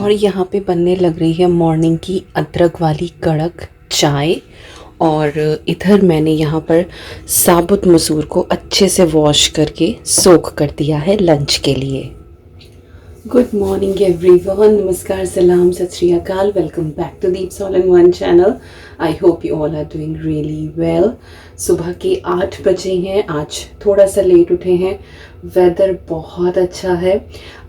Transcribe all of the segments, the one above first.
और यहाँ पे बनने लग रही है मॉर्निंग की अदरक वाली कड़क चाय। और इधर मैंने यहाँ पर साबुत मसूर को अच्छे से वॉश करके सोक कर दिया है लंच के लिए। गुड मॉर्निंग एवरीवन, नमस्कार, सलाम, Sat Shri Akal. Welcome back to Deeps all in one channel. I hope you all are doing really well. सुबह के 8 बजे हैं, आज थोड़ा सा लेट उठे हैं। वेदर बहुत अच्छा है,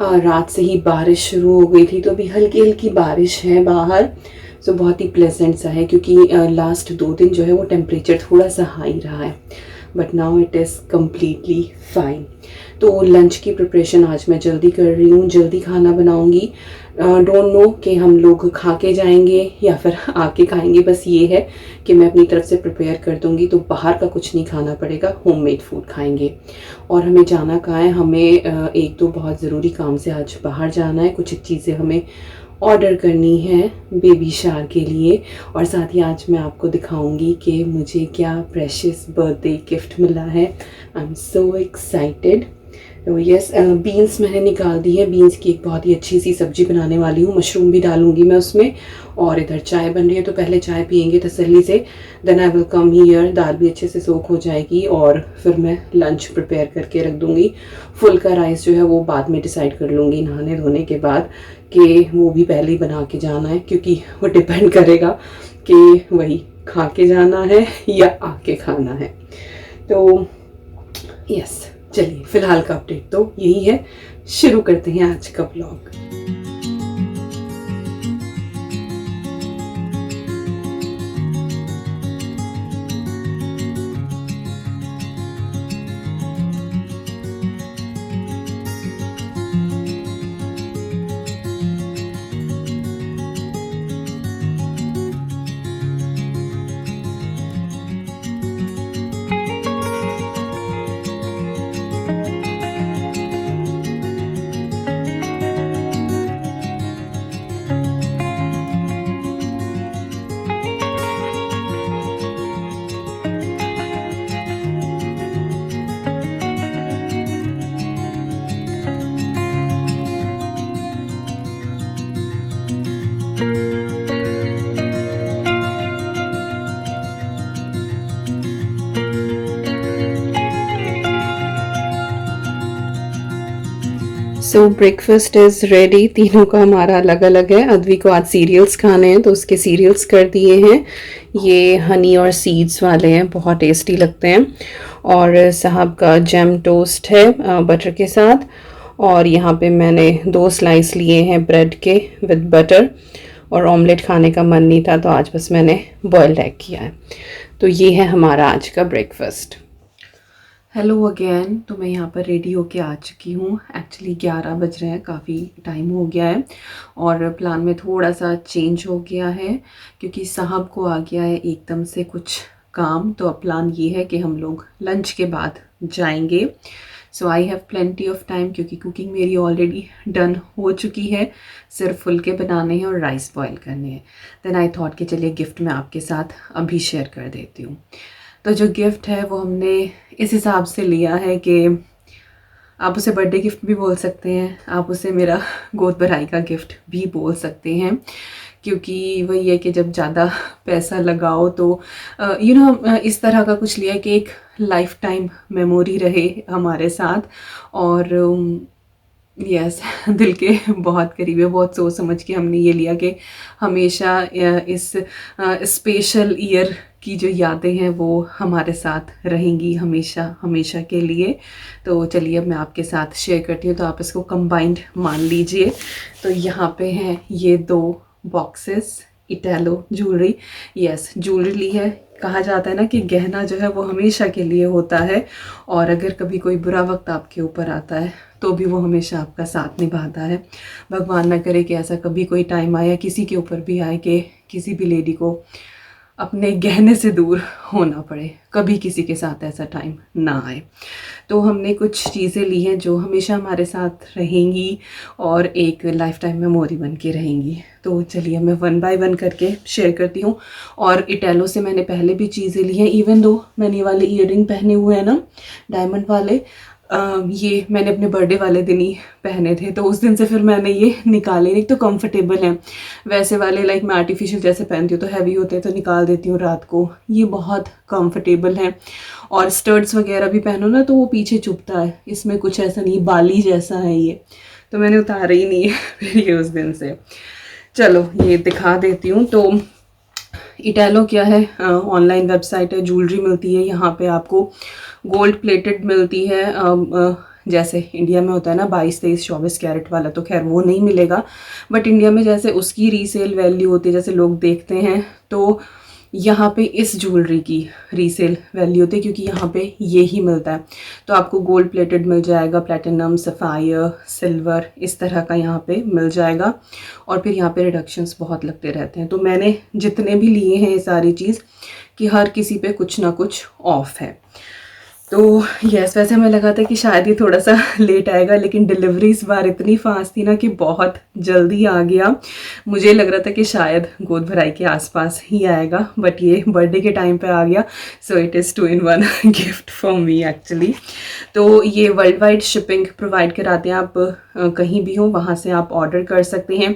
रात से ही बारिश शुरू हो गई थी तो अभी हल्की हल्की बारिश है बाहर। सो बहुत ही प्लेजेंट सा है क्योंकि लास्ट 2 दिन जो है वो टेम्परेचर थोड़ा सा हाई रहा है, but now it is completely fine. तो लंच की प्रिपरेशन आज मैं जल्दी कर रही हूँ, जल्दी खाना बनाऊँगी। डोंट नो कि हम लोग खा के जाएंगे या फिर आके खाएंगे, बस ये है कि मैं अपनी तरफ से प्रिपेयर कर दूँगी। तो बाहर का कुछ नहीं खाना पड़ेगा, होममेड फूड खाएंगे। और हमें जाना कहाँ है, हमें एक दो बहुत ज़रूरी काम से आज बाहर जाना है। कुछ चीज़ें हमें ऑर्डर करनी है बेबी शार के लिए, और साथ ही आज मैं आपको दिखाऊंगी कि मुझे क्या प्रेशियस बर्थडे गिफ्ट मिला है। I am so excited. तो यस, बीन्स मैंने निकाल दी है। बीन्स की एक बहुत ही अच्छी सी सब्जी बनाने वाली हूँ, मशरूम भी डालूंगी मैं उसमें। और इधर चाय बन रही है, तो पहले चाय पियेंगे तसल्ली से, then I will come here. दाल भी अच्छे से सोख हो जाएगी और फिर मैं लंच प्रिपेयर करके रख दूँगी। फुल का राइस जो है वो बाद में डिसाइड कर लूँगी नहाने धोने के बाद, कि वो भी पहले ही बना के जाना है, क्योंकि वो डिपेंड करेगा कि वही खा के जाना है या आके खाना है। तो यस, चलिए फिलहाल का अपडेट तो यही है। शुरू करते हैं आज का blog. So breakfast is ready. तीनों का हमारा अलग अलग है। अद्वी को आज सीरियल्स खाने हैं तो उसके सीरियल्स कर दिए हैं। ये हनी और सीड्स वाले हैं, बहुत टेस्टी लगते हैं। और साहब का जैम टोस्ट है बटर के साथ। और यहाँ पे मैंने 2 स्लाइस लिए हैं ब्रेड के विद बटर। और ऑमलेट खाने का मन नहीं था तो आज बस मैंने बॉयल्ड एग किया है। तो ये है हमारा आज का ब्रेकफास्ट। Hello again. तो मैं यहाँ पर रेडी होके आ चुकी हूँ। एक्चुअली 11 बज रहे हैं, काफ़ी टाइम हो गया है। और प्लान में थोड़ा सा चेंज हो गया है क्योंकि साहब को आ गया है एकदम से कुछ काम। तो अब प्लान ये है कि हम लोग लंच के बाद जाएंगे। So I have plenty of time क्योंकि कुकिंग मेरी ऑलरेडी डन हो चुकी है। सिर्फ फुलके बनाने हैं और राइस बॉयल करने हैं। देन आई थॉट कि चलिए गिफ्ट मैं आपके साथ अभी शेयर कर देती हूँ। तो जो गिफ्ट है वो हमने इस हिसाब से लिया है कि आप उसे बर्थडे गिफ्ट भी बोल सकते हैं, आप उसे मेरा गोद भराई का गिफ्ट भी बोल सकते हैं। क्योंकि वही है कि जब ज़्यादा पैसा लगाओ तो इस तरह का कुछ लिया कि एक लाइफ टाइम मेमोरी रहे हमारे साथ। और यस, दिल के बहुत करीब है। बहुत सोच समझ के हमने ये लिया कि हमेशा इस स्पेशल ईयर की जो यादें हैं वो हमारे साथ रहेंगी हमेशा हमेशा के लिए। तो चलिए अब मैं आपके साथ शेयर करती हूँ, तो आप इसको कंबाइंड मान लीजिए। तो यहाँ पे हैं ये 2 बॉक्सेस इटैलो ज्वेलरी। यस, ज्वेलरी ली है। कहा जाता है ना कि गहना जो है वो हमेशा के लिए होता है, और अगर कभी कोई बुरा वक्त आपके ऊपर आता है तो भी वो हमेशा आपका साथ निभाता है। भगवान ना करे कि ऐसा कभी कोई टाइम आए, किसी के ऊपर भी आए कि किसी भी लेडी को अपने गहने से दूर होना पड़े। कभी किसी के साथ ऐसा टाइम ना आए। तो हमने कुछ चीज़ें ली हैं जो हमेशा हमारे साथ रहेंगी और एक लाइफ टाइम मेमोरी बन के रहेंगी। तो चलिए मैं 1 बाय 1 करके शेयर करती हूँ। और इटैलो से मैंने पहले भी चीज़ें ली हैं, इवन दो मैंने वाले ईयरिंग पहने हुए हैं ना, डायमंड वाले। ये मैंने अपने बर्थडे वाले दिन ही पहने थे, तो उस दिन से फिर मैंने ये निकाले। एक तो कंफर्टेबल हैं, वैसे वाले लाइक मैं आर्टिफिशियल जैसे पहनती हूँ तो हैवी होते हैं तो निकाल देती हूँ रात को। ये बहुत कंफर्टेबल हैं, और स्टर्ट्स वगैरह भी पहनो ना तो वो पीछे चुभता है, इसमें कुछ ऐसा नहीं, बाली जैसा है ये, तो मैंने उतारा ही नहीं है फिर ये उस दिन से। चलो ये दिखा देती हूँ। तो इटैलो क्या है, ऑनलाइन वेबसाइट है, ज्वेलरी मिलती है यहाँ पे आपको, गोल्ड प्लेटेड मिलती है। जैसे इंडिया में होता है ना 22-23-24 कैरेट वाला, तो खैर वो नहीं मिलेगा, बट इंडिया में जैसे उसकी रीसेल वैल्यू होती है, जैसे लोग देखते हैं, तो यहाँ पे इस ज्वेलरी की रीसेल वैल्यू होती है, क्योंकि यहाँ पे ये ही मिलता है। तो आपको गोल्ड प्लेटेड मिल जाएगा, प्लैटिनम, सफ़ायर, सिल्वर, इस तरह का यहाँ पे मिल जाएगा। और फिर यहाँ पे रिडक्शंस बहुत लगते रहते हैं, तो मैंने जितने भी लिए हैं ये सारी चीज़ कि हर किसी पे कुछ ना कुछ ऑफ है। तो यस, वैसे हमें लगा था कि शायद ये थोड़ा सा लेट आएगा, लेकिन डिलीवरी इस बार इतनी फास्ट थी ना कि बहुत जल्दी आ गया। मुझे लग रहा था कि शायद गोद भराई के आसपास ही आएगा, बट ये बर्थडे के टाइम पे आ गया। So it is 2 in 1 gift for me actually. तो ये वर्ल्ड वाइड शिपिंग प्रोवाइड कराते हैं, आप कहीं भी हो वहाँ से आप ऑर्डर कर सकते हैं।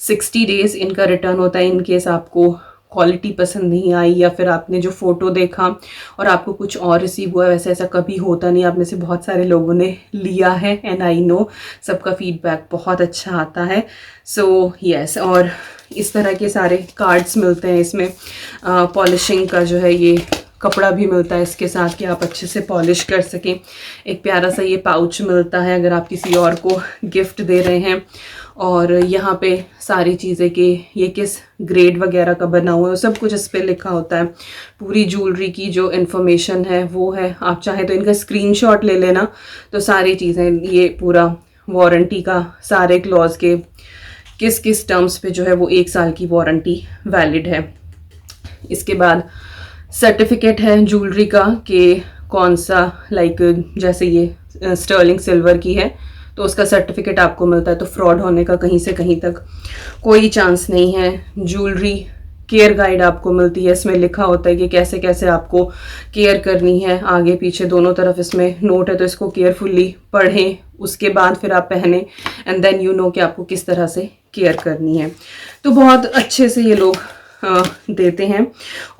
60 डेज़ इनका रिटर्न होता है, इन केस आपको क्वालिटी पसंद नहीं आई या फिर आपने जो फ़ोटो देखा और आपको कुछ और रिसीव हुआ। वैसे ऐसा कभी होता नहीं, आप में से बहुत सारे लोगों ने लिया है एंड आई नो सबका फीडबैक बहुत अच्छा आता है। सो यस, और इस तरह के सारे कार्ड्स मिलते हैं इसमें। पॉलिशिंग का जो है ये कपड़ा भी मिलता है इसके साथ कि आप अच्छे से पॉलिश कर सकें। एक प्यारा सा ये पाउच मिलता है अगर आप किसी और को गिफ्ट दे रहे हैं। और यहाँ पे सारी चीज़ें कि ये किस ग्रेड वगैरह का बना हुआ है सब कुछ इस पर लिखा होता है। पूरी ज्वेलरी की जो इन्फॉर्मेशन है वो है, आप चाहे तो इनका स्क्रीनशॉट ले लेना, तो सारी चीज़ें, ये पूरा वारंटी का सारे क्लॉज के किस किस टर्म्स पे जो है वो 1 साल की वारंटी वैलिड है। इसके बाद सर्टिफिकेट है ज्वेलरी का कि कौन सा, लाइक जैसे ये स्टर्लिंग सिल्वर की है तो उसका सर्टिफिकेट आपको मिलता है, तो फ्रॉड होने का कहीं से कहीं तक कोई चांस नहीं है। ज्वेलरी केयर गाइड आपको मिलती है, इसमें लिखा होता है कि कैसे कैसे आपको केयर करनी है, आगे पीछे दोनों तरफ इसमें नोट है, तो इसको केयरफुली पढ़ें, उसके बाद फिर आप पहने एंड देन यू नो कि आपको किस तरह से केयर करनी है। तो बहुत अच्छे से ये लोग देते हैं।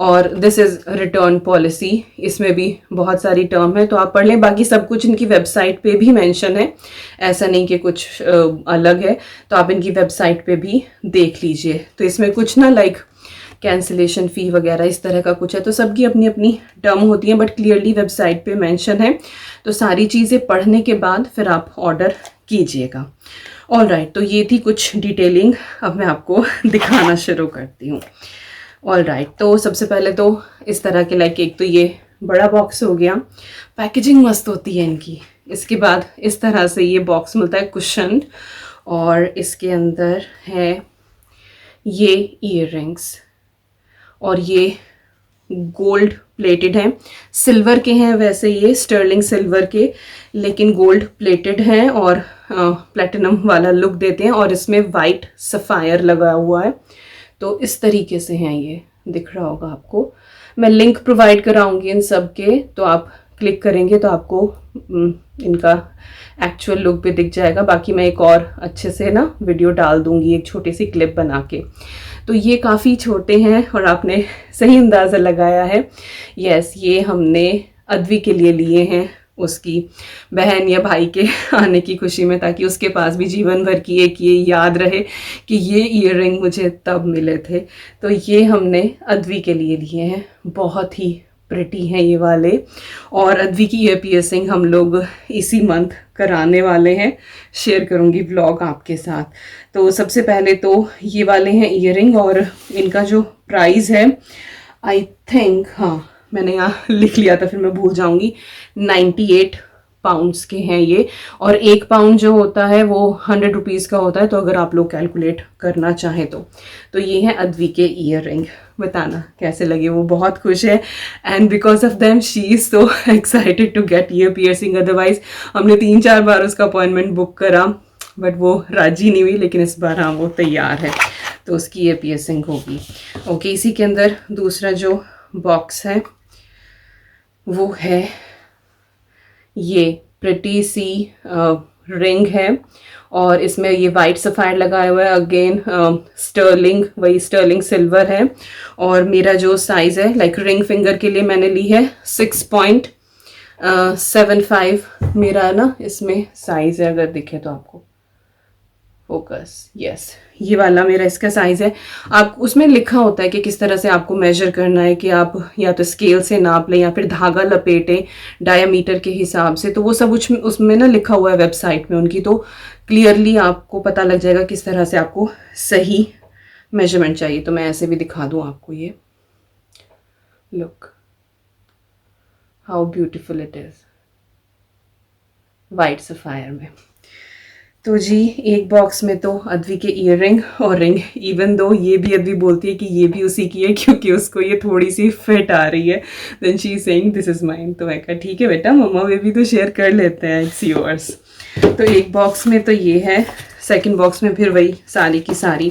और दिस इज़ रिटर्न पॉलिसी, इसमें भी बहुत सारी टर्म है, तो आप पढ़ लें। बाकी सब कुछ इनकी वेबसाइट पे भी मेंशन है, ऐसा नहीं कि कुछ अलग है, तो आप इनकी वेबसाइट पे भी देख लीजिए। तो इसमें कुछ ना लाइक कैंसिलेशन फ़ी वगैरह इस तरह का कुछ है, तो सबकी अपनी अपनी टर्म होती हैं, बट क्लियरली वेबसाइट पे मेंशन है। तो सारी चीज़ें पढ़ने के बाद फिर आप ऑर्डर कीजिएगा। ऑल राइट, तो ये थी कुछ डिटेलिंग, अब मैं आपको दिखाना शुरू करती हूँ। ऑल राइट, तो सबसे पहले तो इस तरह के लाइक एक तो ये बड़ा बॉक्स हो गया, पैकेजिंग मस्त होती है इनकी। इसके बाद इस तरह से ये बॉक्स मिलता है कुशन, और इसके अंदर है ये ईयररिंग्स, और ये गोल्ड प्लेटेड हैं, सिल्वर के हैं वैसे, ये स्टर्लिंग सिल्वर के, लेकिन गोल्ड प्लेटेड हैं और प्लैटिनम वाला लुक देते हैं, और इसमें वाइट सफ़ायर लगा हुआ है। तो इस तरीके से हैं, ये दिख रहा होगा आपको। मैं लिंक प्रोवाइड कराऊंगी इन सब के, तो आप क्लिक करेंगे तो आपको इनका एक्चुअल लुक भी दिख जाएगा। बाकी मैं एक और अच्छे से ना वीडियो डाल दूंगी, एक छोटी सी क्लिप बना के। तो ये काफ़ी छोटे हैं और आपने सही अंदाज़ा लगाया है। यस, ये हमने अद्वी के लिए लिए हैं, उसकी बहन या भाई के आने की खुशी में, ताकि उसके पास भी जीवन भर की एक ये याद रहे कि ये ईयररिंग मुझे तब मिले थे। तो ये हमने अद्वी के लिए लिए हैं, बहुत ही प्रिटी हैं ये वाले। और अद्वी की ईयर पियर्सिंग हम लोग इसी मंथ कराने वाले हैं, शेयर करूंगी व्लॉग आपके साथ। तो सबसे पहले तो ये वाले हैं ईयररिंग, और इनका जो प्राइस है आई थिंक, हाँ मैंने यहाँ लिख लिया था फिर मैं भूल जाऊंगी, 98 पाउंड्स के हैं ये। और 1 पाउंड जो होता है वो 100 रुपीज़ का होता है, तो अगर आप लोग कैलकुलेट करना चाहें तो ये है अद्वी के ईयररिंग। बताना कैसे लगे, वो बहुत खुश है, and because of them she is so excited to get ear piercing. Otherwise हमने 3-4 बार उसका अपॉइंटमेंट बुक करा, बट वो राजी नहीं हुई, लेकिन इस बार हाँ वो तैयार है, तो उसकी ईयर पियर्सिंग होगी। ओके, इसी के अंदर दूसरा जो बॉक्स है वो है ये प्रिटी सी रिंग है और इसमें ये वाइट सफ़ायर लगाया हुआ है, अगेन स्टर्लिंग, वही स्टर्लिंग सिल्वर है। और मेरा जो साइज़ है लाइक रिंग फिंगर के लिए मैंने ली है 6.75 मेरा ना इसमें साइज़ है, अगर दिखे तो आपको फोकस, यस ये वाला मेरा इसका साइज़ है। आप उसमें लिखा होता है कि किस तरह से आपको मेजर करना है, कि आप या तो स्केल से नाप लें या फिर धागा लपेटें डायामीटर के हिसाब से, तो वो सब उसमें ना लिखा हुआ है वेबसाइट में उनकी, तो क्लियरली आपको पता लग जाएगा किस तरह से आपको सही मेजरमेंट चाहिए। तो मैं ऐसे भी दिखा दूँ आपको, ये look how beautiful it is white sapphire में। तो जी एक बॉक्स में तो अद्वी के ईयर रिंग और रिंग, इवन दो ये भी अद्वी बोलती है कि ये भी उसी की है क्योंकि उसको ये थोड़ी सी फिट आ रही है, then she is saying this is mine. तो मैं कहा ठीक है बेटा, मम्मा वे भी तो शेयर कर लेते हैं, इट्स योर्स। तो एक बॉक्स में तो ये है, सेकंड बॉक्स में फिर वही सारी की सारी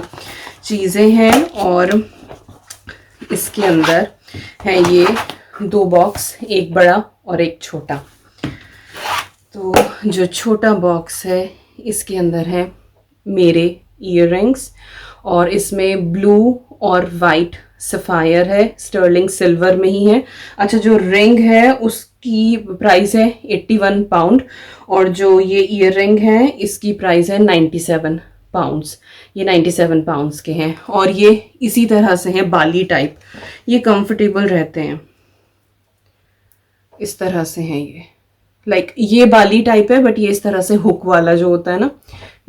चीज़ें हैं और इसके अंदर है ये 2 बॉक्स, एक बड़ा और एक छोटा। तो जो छोटा बॉक्स है इसके अंदर है मेरे ईयर रिंग्स और इसमें ब्लू और वाइट सफ़ायर है, स्टर्लिंग सिल्वर में ही है। अच्छा जो रिंग है उसकी प्राइस है 81 पाउंड और जो ये ईयर रिंग है इसकी प्राइस है 97 पाउंड्स। ये 97 पाउंड्स के हैं और ये इसी तरह से हैं बाली टाइप, ये कंफर्टेबल रहते हैं, इस तरह से हैं ये, लाइक ये बाली टाइप है बट ये इस तरह से हुक वाला जो होता है ना,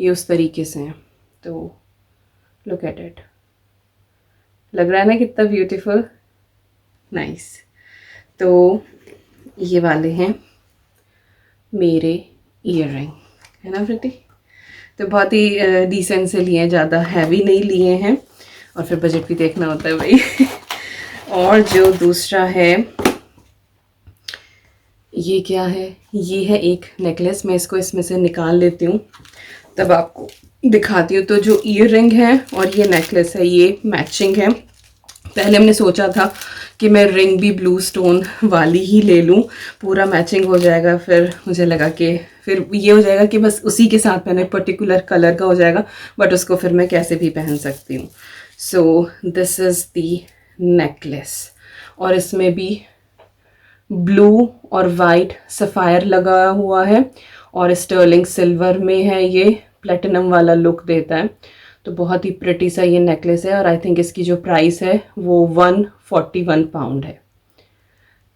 ये उस तरीके से है। तो लुक एट इट, लग रहा है ना कितना ब्यूटीफुल, नाइस। तो ये वाले हैं मेरे ईयर रिंग, है ना प्रीति। तो बहुत ही डिसेंट से लिए हैं, ज़्यादा हैवी नहीं लिए हैं और फिर बजट भी देखना होता है भाई। और जो दूसरा है ये क्या है, ये है एक नेकलेस, मैं इसको इसमें से निकाल लेती हूँ तब आपको दिखाती हूँ। तो जो ईयर रिंग है और ये नेकलेस है ये मैचिंग है। पहले हमने सोचा था कि मैं रिंग भी ब्लू स्टोन वाली ही ले लूँ, पूरा मैचिंग हो जाएगा, फिर मुझे लगा कि फिर ये हो जाएगा कि बस उसी के साथ पहने, पर्टिकुलर कलर का हो जाएगा बट उसको फिर मैं कैसे भी पहन सकती हूँ। So this is the necklace और इसमें भी ब्लू और वाइट सफ़ायर लगा हुआ है और स्टर्लिंग सिल्वर में है, ये प्लेटिनम वाला लुक देता है। तो बहुत ही प्रिटी सा ये नेकलेस है और आई थिंक इसकी जो प्राइस है वो 141 पाउंड है।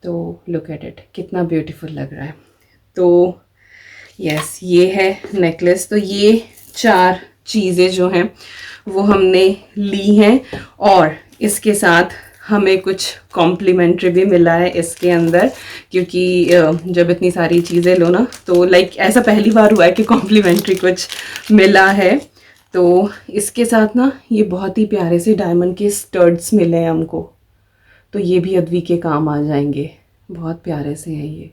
तो लुक एट इट, कितना ब्यूटीफुल लग रहा है। तो यस ये है नेकलेस। तो ये 4 चीज़ें जो हैं वो हमने ली हैं और इसके साथ हमें कुछ कॉम्प्लीमेंट्री भी मिला है इसके अंदर, क्योंकि जब इतनी सारी चीज़ें लो ना तो लाइक ऐसा पहली बार हुआ है कि कॉम्प्लीमेंट्री कुछ मिला है। तो इसके साथ ना ये बहुत ही प्यारे से डायमंड के स्टड्स मिले हैं हमको, तो ये भी अद्वी के काम आ जाएंगे, बहुत प्यारे से हैं ये,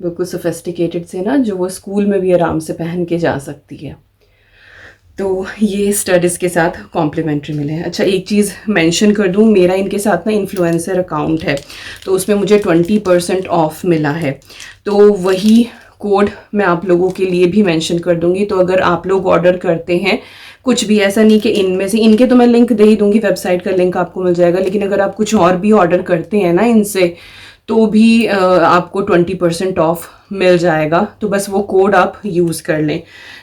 बिल्कुल सोफिस्टिकेटेड से ना, जो वो स्कूल में भी आराम से पहन के जा सकती है। तो ये स्टड्स के साथ कॉम्प्लीमेंट्री मिले हैं। अच्छा एक चीज़ मेंशन कर दूं, मेरा इनके साथ ना इन्फ्लुएंसर अकाउंट है तो उसमें मुझे 20% ऑफ मिला है, तो वही कोड मैं आप लोगों के लिए भी मेंशन कर दूंगी। तो अगर आप लोग ऑर्डर करते हैं कुछ भी, ऐसा नहीं कि इनमें से, इनके तो मैं लिंक दे ही दूंगी, वेबसाइट का लिंक आपको मिल जाएगा, लेकिन अगर आप कुछ और भी ऑर्डर करते हैं ना इनसे तो भी आपको 20% ऑफ मिल जाएगा। तो बस वो कोड आप यूज़ कर लें।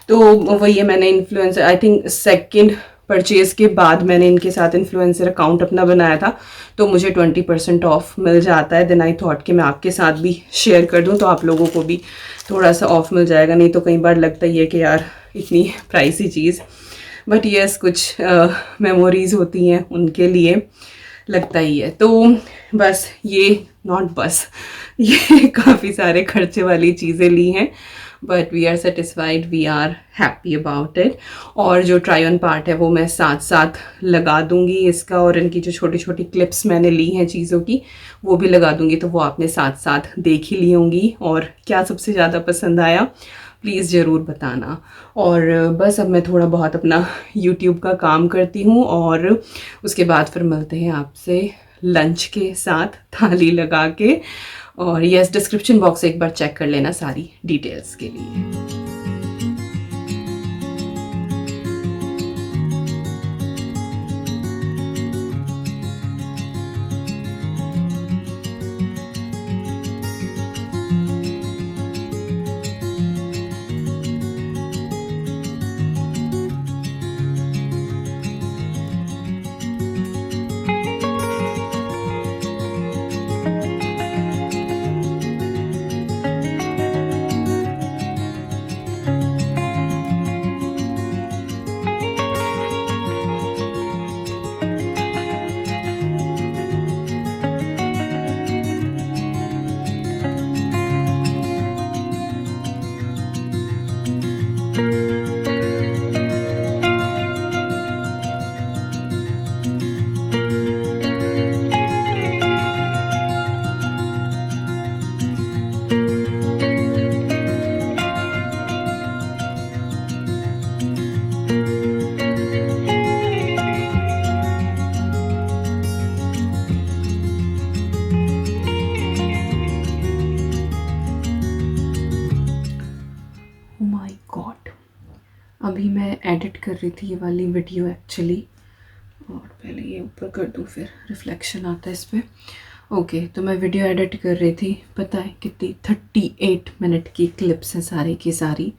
तो वही है, मैंने influencer I think second purchase के बाद मैंने इनके साथ इन्फ्लुएंसर अकाउंट अपना बनाया था, तो मुझे 20% ऑफ मिल जाता है। देन आई थॉट कि मैं आपके साथ भी शेयर कर दूं तो आप लोगों को भी थोड़ा सा ऑफ मिल जाएगा। नहीं तो कई बार लगता ही है कि यार इतनी प्राइसी चीज़, बट यस कुछ मेमोरीज़ होती हैं उनके लिए लगता ही है। तो बस ये नॉट बस ये काफ़ी सारे खर्चे वाली चीज़ें ली हैं, but we are satisfied, we are happy about it. और जो ट्राई ऑन पार्ट है वो मैं साथ साथ लगा दूंगी इसका, और इनकी जो छोटी छोटी क्लिप्स मैंने ली हैं चीज़ों की वो भी लगा दूंगी, तो वो आपने साथ साथ देख ही ली होंगी। और क्या सबसे ज़्यादा पसंद आया प्लीज़ ज़रूर बताना। और बस अब मैं थोड़ा बहुत अपना YouTube का काम करती हूँ और उसके बाद फिर मिलते हैं आपसे लंच के साथ थाली लगा के। और यस, डिस्क्रिप्शन बॉक्स एक बार चेक कर लेना सारी डिटेल्स के लिए। माय गॉड, अभी मैं एडिट कर रही थी ये वाली वीडियो एक्चुअली, और पहले ये ऊपर कर दूँ फिर रिफ्लेक्शन आता है इस पर। ओके, तो मैं वीडियो एडिट कर रही थी, पता है कितनी 38 मिनट की क्लिप्स हैं सारी की सारी।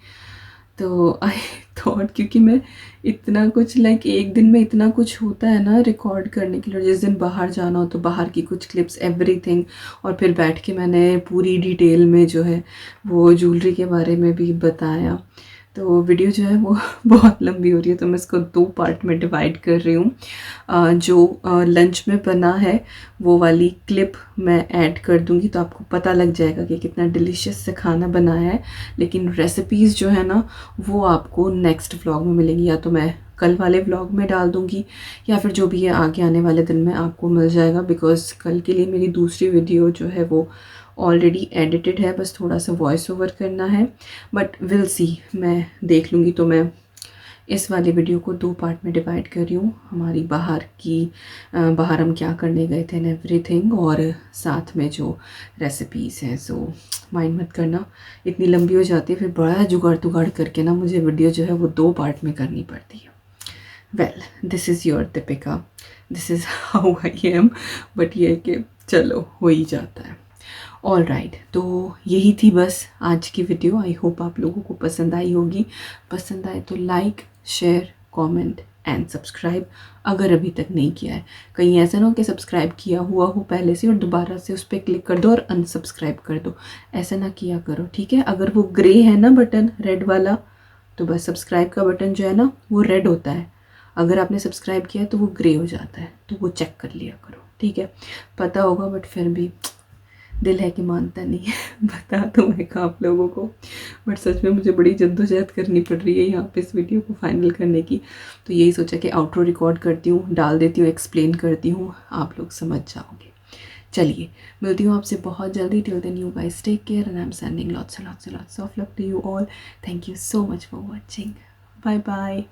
तो आई थॉट, क्योंकि मैं इतना कुछ लाइक एक दिन में इतना कुछ होता है ना रिकॉर्ड करने के लिए, जिस दिन बाहर जाना हो तो बाहर की कुछ क्लिप्स, एवरीथिंग, और फिर बैठ के मैंने पूरी डिटेल में जो है वो ज्वेलरी के बारे में भी बताया। तो वीडियो जो है वो बहुत लंबी हो रही है, तो मैं इसको 2 पार्ट में डिवाइड कर रही हूँ। जो लंच में बना है वो वाली क्लिप मैं ऐड कर दूँगी, तो आपको पता लग जाएगा कि कितना डिलीशियस से खाना बनाया है। लेकिन रेसिपीज़ जो है ना वो आपको नेक्स्ट व्लॉग में मिलेंगी, या तो मैं कल वाले व्लॉग में डाल दूँगी, या फिर जो भी है आगे आने वाले दिन में आपको मिल जाएगा। बिकॉज़ कल के लिए मेरी दूसरी वीडियो जो है वो ऑलरेडी एडिटेड है, बस थोड़ा सा वॉइस ओवर करना है, बट विल सी, मैं देख लूँगी। तो मैं इस वाली वीडियो को 2 पार्ट में डिवाइड कर रही हूँ, हमारी बाहर हम क्या करने गए थे एंड एवरीथिंग, और साथ में जो रेसिपीज़ हैं। सो माइंड मत करना, इतनी लंबी हो जाती है, फिर बड़ा जुगाड़ करके ना मुझे वीडियो जो है वो 2 पार्ट में करनी पड़ती है। Well, this is your Deepika, this is how I am, but ये कि चलो हो ही जाता है। ऑल राइट, तो यही थी बस आज की वीडियो। आई होप आप लोगों को पसंद आई होगी। पसंद आए तो like, share, comment and subscribe अगर अभी तक नहीं किया है। कहीं ऐसा ना हो कि सब्सक्राइब किया हुआ हो पहले से और दोबारा से उस पर क्लिक कर दो और अनसब्सक्राइब कर दो, ऐसा ना किया करो, ठीक है। अगर वो ग्रे है ना बटन, रेड वाला, तो बस सब्सक्राइब का बटन जो है ना वो रेड होता है, अगर आपने सब्सक्राइब किया है तो वो ग्रे हो जाता है, तो वो चेक कर लिया करो, ठीक है। पता होगा बट फिर भी दिल है कि मानता नहीं है। बता तो मैं आप लोगों को, बट सच में मुझे बड़ी जद्दोजहद करनी पड़ रही है यहाँ पे इस वीडियो को फाइनल करने की। तो यही सोचा कि आउटरो रिकॉर्ड करती हूँ, डाल देती हूँ, एक्सप्लेन करती हूँ, आप लोग समझ जाओगे। चलिए, मिलती हूँ आपसे बहुत जल्दी। Till then you guys take care and I am sending lots of love to you all. Thank you so much for watching. Bye bye.